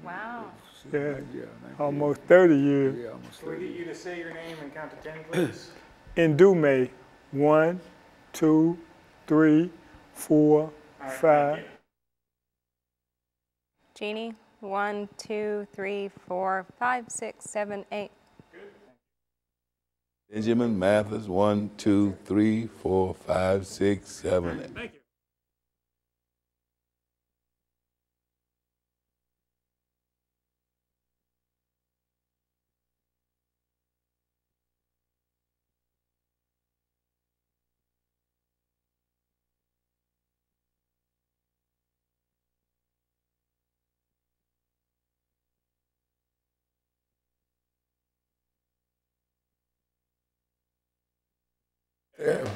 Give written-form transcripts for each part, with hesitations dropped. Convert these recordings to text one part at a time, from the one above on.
Wow. Yeah, almost 30 years. Yeah, almost Can we 30 get you to say your name and count to 10, please? Indume, 1, 2, 3, 4, 5. Jeannie, 1, 2, 3, 4, 5, 6, 7, 8. Benjamin Mathis, 1, 2, 3, 4, 5, 6, 7, 8. Thank you.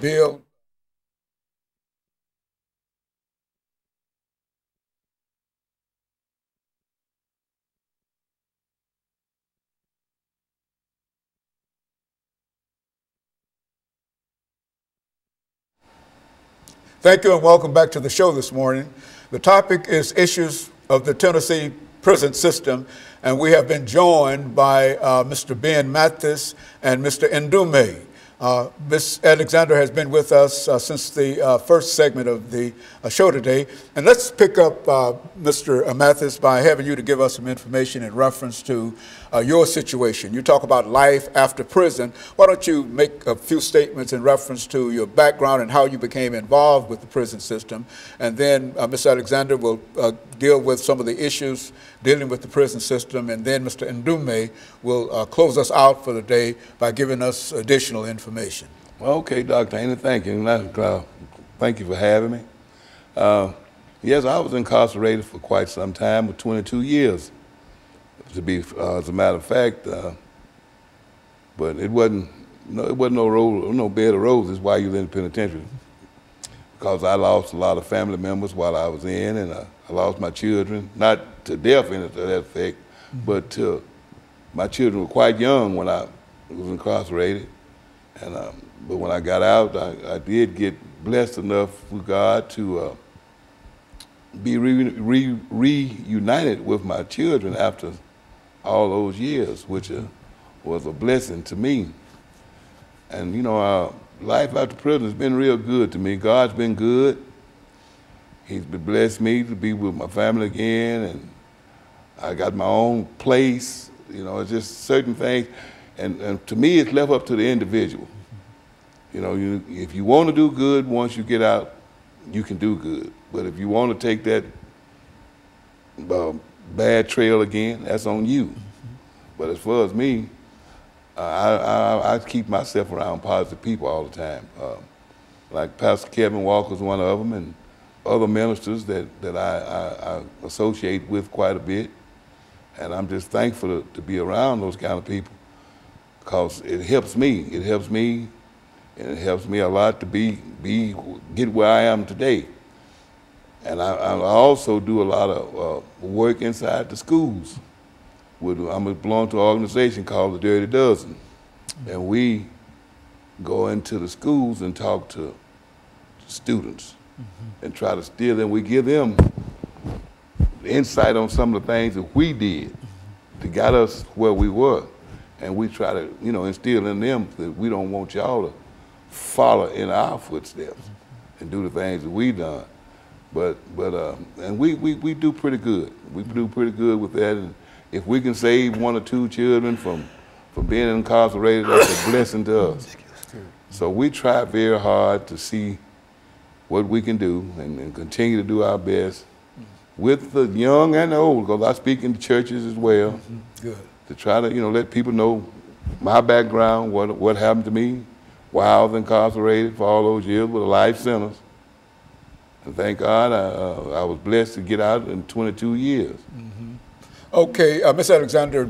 Bill. Thank you and welcome back to the show this morning. The topic is issues of the Tennessee prison system, and we have been joined by Mr. BMathis and Mr. Indume. Ms. Alexander has been with us since the first segment of the show today. And let's pick up Mr. Mathis by having you to give us some information in reference to your situation. You talk about life after prison. Why don't you make a few statements in reference to your background and how you became involved with the prison system. And then Ms. Alexander will deal with some of the issues dealing with the prison system. And then Mr. Indume will close us out for the day by giving us additional information. Well, okay, Dr. Hayner, thank you. Thank you for having me. Yes, I was incarcerated for quite some time, for 22 years, to be, as a matter of fact. But it wasn't no bed of roses while you were in the penitentiary, because I lost a lot of family members while I was in, and I lost my children, not to death in that effect, but my children were quite young when I was incarcerated. And, but when I got out, I did get blessed enough with God to be reunited with my children after all those years, which was a blessing to me. And you know, life after prison has been real good to me. God's been good. He's been blessed me to be with my family again, and I got my own place. You know, it's just certain things. And to me, it's left up to the individual. You know, if you want to do good, once you get out, you can do good. But if you want to take that bad trail again, that's on you. But as far as me, I keep myself around positive people all the time. Like Pastor Kevin Walker's one of them, and other ministers that I associate with quite a bit. And I'm just thankful to be around those kind of people, because it helps me. It helps me, and it helps me a lot to get where I am today. And I also do a lot of work inside the schools. I belong to an organization called the Dirty Dozen, and we go into the schools and talk to students and try to steer them. We give them insight on some of the things that we did to get us where we were. And we try to, you know, instill in them that we don't want y'all to follow in our footsteps and do the things that we done. And we do pretty good. We do pretty good with that. And if we can save 1 or 2 children from being incarcerated, that's a blessing to us. So we try very hard to see what we can do and continue to do our best with the young and the old, because I speak in the churches as well. Good. To try to, you know, let people know my background, what happened to me, why I was incarcerated for all those years with a life sentence. And thank God I was blessed to get out in 22 years. Okay, Ms. Alexander,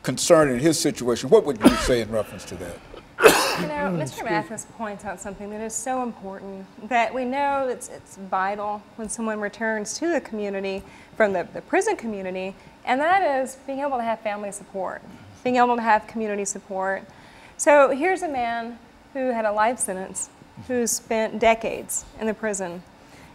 concerning his situation, what would you say in reference to that? You know, Mr. Mathis points out something that is so important, that we know it's vital when someone returns to the community from the prison community, and that is being able to have family support, being able to have community support. So here's a man who had a life sentence, who spent decades in the prison,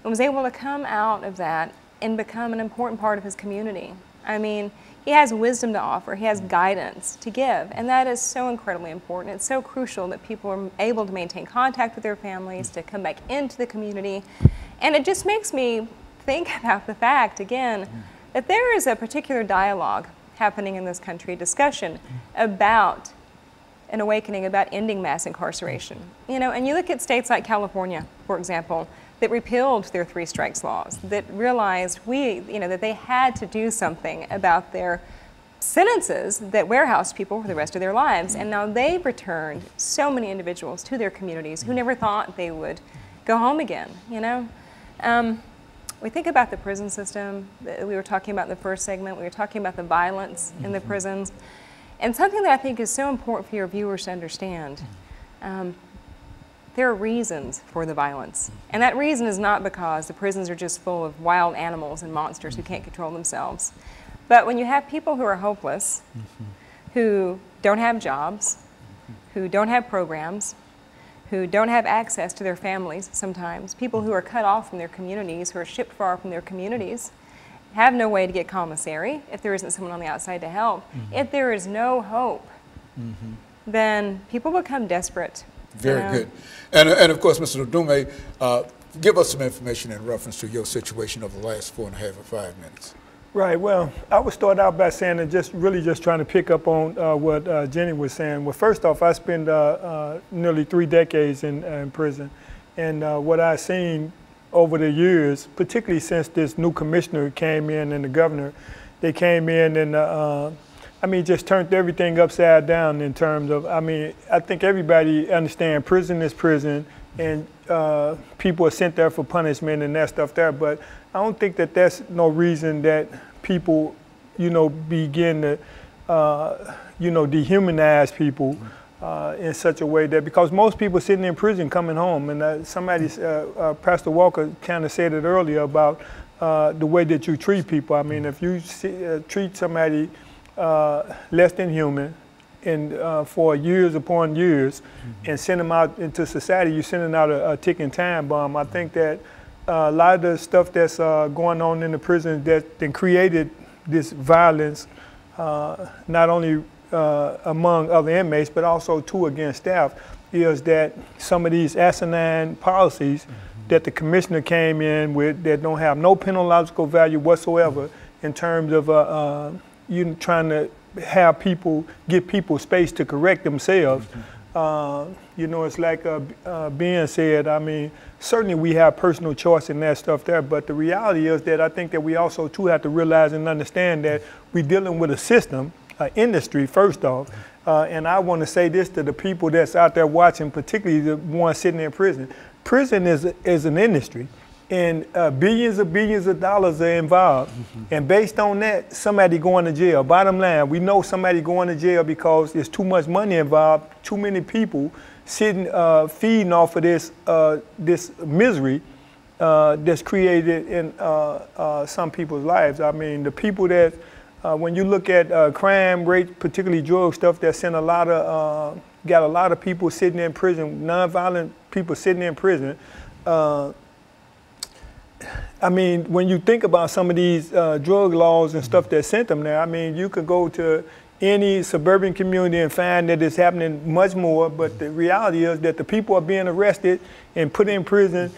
and was able to come out of that and become an important part of his community. I mean, he has wisdom to offer, he has guidance to give, and that is so incredibly important. It's so crucial that people are able to maintain contact with their families, to come back into the community. And it just makes me think about the fact, again, that there is a particular dialogue happening in this country, discussion about an awakening, about ending mass incarceration. You know, and you look at states like California, for example, that repealed their 3 strikes laws, that realized that they had to do something about their sentences that warehoused people for the rest of their lives. And now they've returned so many individuals to their communities who never thought they would go home again, you know? We think about the prison system. We were talking about in the first segment. We were talking about the violence in the prisons. And something that I think is so important for your viewers to understand, there are reasons for the violence. And that reason is not because the prisons are just full of wild animals and monsters who can't control themselves. But when you have people who are hopeless, who don't have jobs, who don't have programs, who don't have access to their families sometimes, people who are cut off from their communities, who are shipped far from their communities, have no way to get commissary if there isn't someone on the outside to help. If there is no hope, then people become desperate. Very good. And of course, Mr. Indume, give us some information in reference to your situation over the last 4.5 or 5 minutes. Right. Well, I would start out by saying that just trying to pick up on what Jenny was saying. Well, first off, I spent nearly 3 decades in prison, and what I've seen over the years, particularly since this new commissioner came in and the governor, they came in and just turned everything upside down in terms of, I think everybody understands prison is prison, and people are sent there for punishment and that stuff there, but I don't think that that's no reason that people, begin to, dehumanize people in such a way that, because most people sitting in prison coming home, and Pastor Walker kind of said it earlier about the way that you treat people. I mean, if you treat somebody less than human and for years upon years and send them out into society, you're sending out a ticking time bomb. I think that a lot of the stuff that's going on in the prison that then created this violence, not only among other inmates, but also too against staff, is that some of these asinine policies that the commissioner came in with that don't have no penological value whatsoever in terms of trying to have people, give people space to correct themselves. It's like Ben said, certainly we have personal choice in that stuff there, but the reality is that I think that we also too have to realize and understand that we're dealing with a system, industry first off, and I want to say this to the people that's out there watching, particularly the ones sitting in prison. Prison is an industry, and billions of dollars are involved, and based on that, somebody going to jail. Bottom line, we know somebody going to jail because there's too much money involved, too many people sitting, feeding off of this misery that's created in some people's lives. I mean, the people that, when you look at crime rate, particularly drug stuff, that sent got a lot of people sitting in prison, nonviolent people sitting in prison. When you think about some of these drug laws and stuff that sent them there, you could go to any suburban community and find that it's happening much more, but the reality is that the people are being arrested and put in prison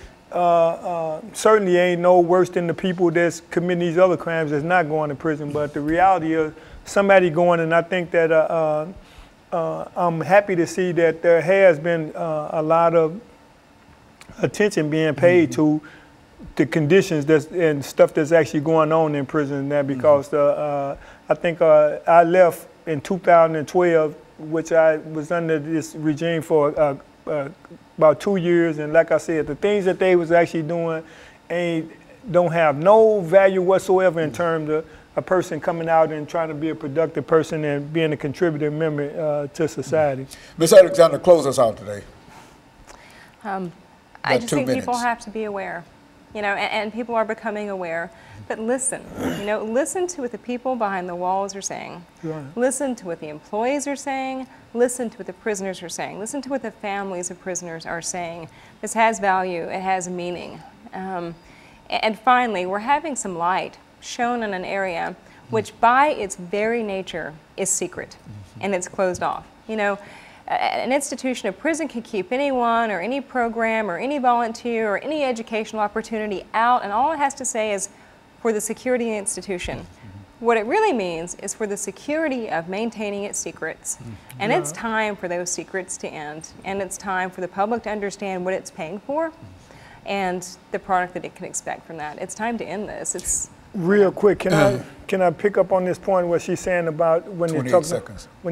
certainly ain't no worse than the people that's committing these other crimes that's not going to prison. But the reality is somebody going, and I think that I'm happy to see that there has been a lot of attention being paid to the conditions and stuff that's actually going on in prison now, because I think I left in 2012, which I was under this regime for about 2 years, and like I said, the things that they was actually doing don't have no value whatsoever in terms of a person coming out and trying to be a productive person and being a contributing member to society. Ms. Alexander, close us out today. I just think people have to be aware, and people are becoming aware. But listen, listen to what the people behind the walls are saying. Right. Listen to what the employees are saying. Listen to what the prisoners are saying. Listen to what the families of prisoners are saying. This has value. It has meaning. And finally, we're having some light shown in an area which by its very nature is secret and it's closed off. You know, an institution, a prison can keep anyone or any program or any volunteer or any educational opportunity out, and all it has to say is for the security of the institution. What it really means is for the security of maintaining its secrets. And it's time for those secrets to end. And it's time for the public to understand what it's paying for and the product that it can expect from that. It's time to end this. It's real quick. Can I pick up on this point what she's saying about when you 28 talk seconds. When